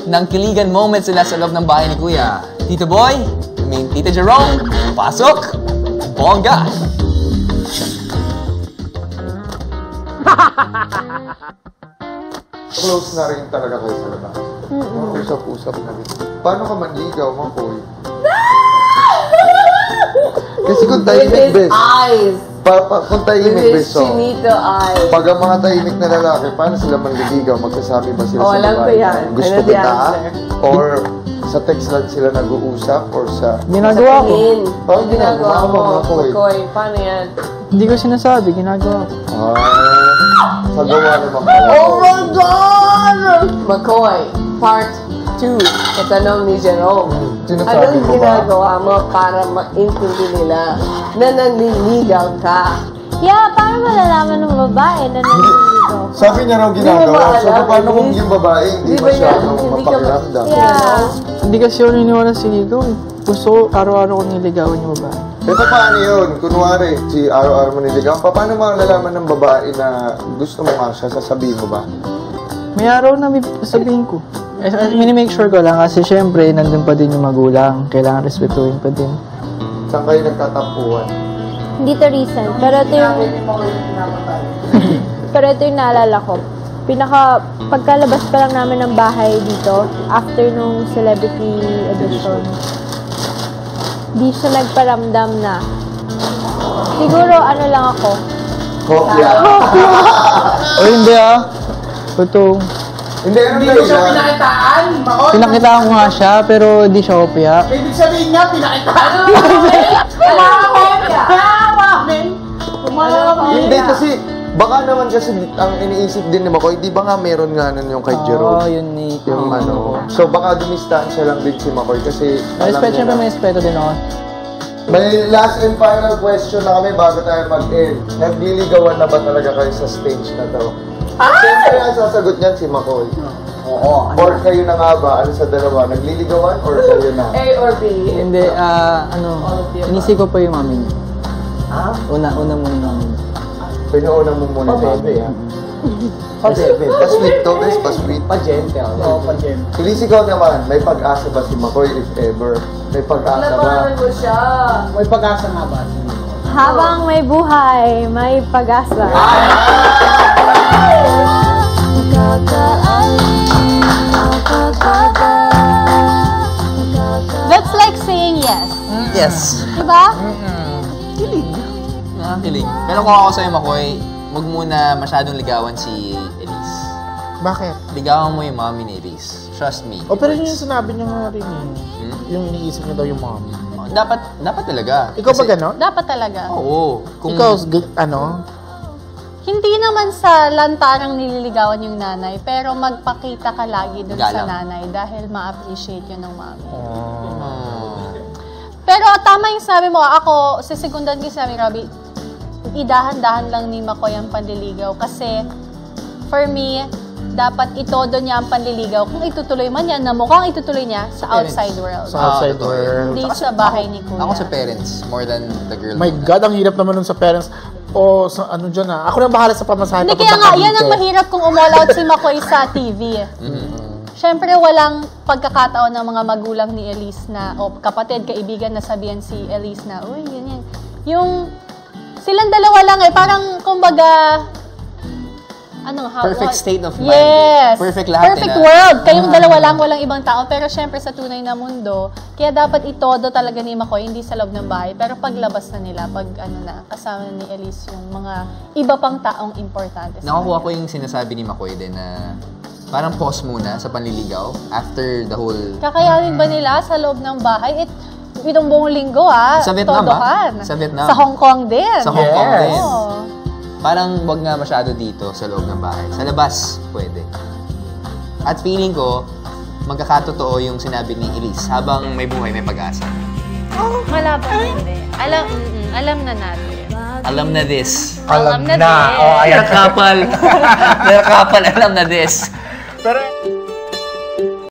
ng kiligan moments sila sa loob ng bahay ni Kuya. Tito Boy, Tita Jerome, pasok! Bongga! Close na rin talaga kayo sa labas. Usap-usap na rin. Paano ka manligaw, Makoy? Kasi kung tahimik, bes. Kung tahimik, bes. Chinito eyes. Pag ang mga tahimik na lalaki, paano sila manliligaw? Magsasabi ba sila sa alam ko yan. Gusto kita? Or sa text lang sila nag-uusap? Or sa... Ginagawa ko. Paano ginagawa mo, Makoy? Makoy, paano yan? Hindi ko sinasabi, ginagawa ko. Sa gawa ni Makoy. Oh my God! Makoy, part 2. Katanong ni Jerome. Sinasabi Anong mo ba? ginagawa mo para maintindi nila na nanliligaw ka? Yeah, paano malalaman ng babae na nanliligaw? Sabi niya raw ginagawa. So, paano kung yung babae hindi Di ba masyadong hindi ka mapakiramdam? Yeah. Hindi kasi ako niniwala sa ligaw eh. Gusto ko, araw-araw ko niligawan yung babae. Pero paano yun? Kunwari, si araw-araw mo niligawan, paano malalaman ng babae na gusto mo nga siya? Sasabihin mo ba? May araw na may sabihin ko. Mini-make sure ko lang kasi syempre, nandun pa din yung magulang. Kailangan respetuhin pa din. Saan kayo nagtatampuhan? Hindi to recent, pero ito yung... pero ito yung naalala ko. Pagkalabas pa lang namin ng bahay dito, after nung celebrity edition, di siya nagparamdam na. Siguro, ano lang ako. Kopya. O hindi ah. Ito. Hindi, ano Hindi ko siya pinakitaan. Makoy. Pinakitaan ko nga siya, pero di siya opya. Ibig sabihin niya, pinakitaan. Hindi kasi, baka naman kasi ang iniisip din ni Makoy, di ba nga meron nga nun yung kay Jerome? yun ni... Yung ano. So baka dumistansya lang din si Makoy kasi May respeto, syempre may respeto din ako. May last and final question na kami bago tayo mag-end. Nagliligawan na ba talaga kayo sa stage na to? Siyempre ang sasagot niyan si Makoy. Oo. Or kayo na nga ba? Ano sa dalawa? Nagliligawan or kayo na? A or B? Hindi, inisip ko pa yung mami niya. Ha? Una muna yung mami niya. Pinuuna mo muna Pabebe, namin. Pabebe. Pa-sweet to, guys. Pa-sweet. Pa-gentle. Oo, pa-gentle. Feliz, ikaw naman. May pag-asa ba si Makoy if ever? May pag-asa ba? Labanan mo siya. May pag-asa nga ba? Habang may buhay, may pag-asa. That's like saying yes. Yes. Diba? Kilig. Kilig. Pero kung ako sa'yo, Makoy, huwag muna masyadong ligawan si Elise. Bakit? Ligawan mo yung mommy ni Elise. Trust me. O pero yun yung sinabi niya nga rin eh. Yung iniisip niya daw yung mommy. Dapat talaga. Ikaw ba gano'n? Dapat talaga. Oo. Ikaw, ano? Hindi naman sa lantarang nililigawan yung nanay, pero magpakita ka lagi dun sa Galang. nanay dahil ma-appreciate yun ng mami. Oh. Pero tama yung sabi mo, ako, sisegundan ko yung sabi, Robby, idahan-dahan lang ni Makoy ang panliligaw kasi for me, dapat itodo niya ang panliligaw. Kung itutuloy man yan, na mukhang itutuloy niya sa outside world. Sa outside world. Hindi sa bahay ni Kuya. Ako sa parents, more than the girl. My God, ang hirap naman nun sa parents. O, sa, ano dyan ah. Ako na bahala sa pamasahe. Hindi, kaya nga, yan ang mahirap kung umall out si Makoy sa TV. Siyempre, walang pagkakataon ng mga magulang ni Elise na, o kapatid, kaibigan na sabihan si Elise na, uy, yan. Yung, silang dalawa lang eh, parang, kumbaga, Perfect state of mind. Yes. Perfect lahat. Perfect world. Kayong dalawa lang, walang ibang tao. Pero syempre sa tunay na mundo, kaya dapat itodo talaga ni Makoy, hindi sa loob ng bahay. Pero paglabas na nila, pag kasama ni Elise yung mga iba pang taong importante. Nakakuha ko yung sinasabi ni Makoy din na parang pause muna sa panliligaw after the whole... Kakayanin ba nila sa loob ng bahay? Itong buong linggo Sa Vietnam todohan. Sa Vietnam. Sa Hong Kong din. Sa Hong Kong din. Oo. Parang wag nga masyado dito sa loob ng bahay. Sa labas, pwede. At feeling ko, magkakatotoo yung sinabi ni Elise, habang may buhay, may pag-asa. Malabo hindi. Alam na natin. Alam na this. Alam na na. din. Oh, ayan. Nakapal. Nakapal, alam na this. Pero...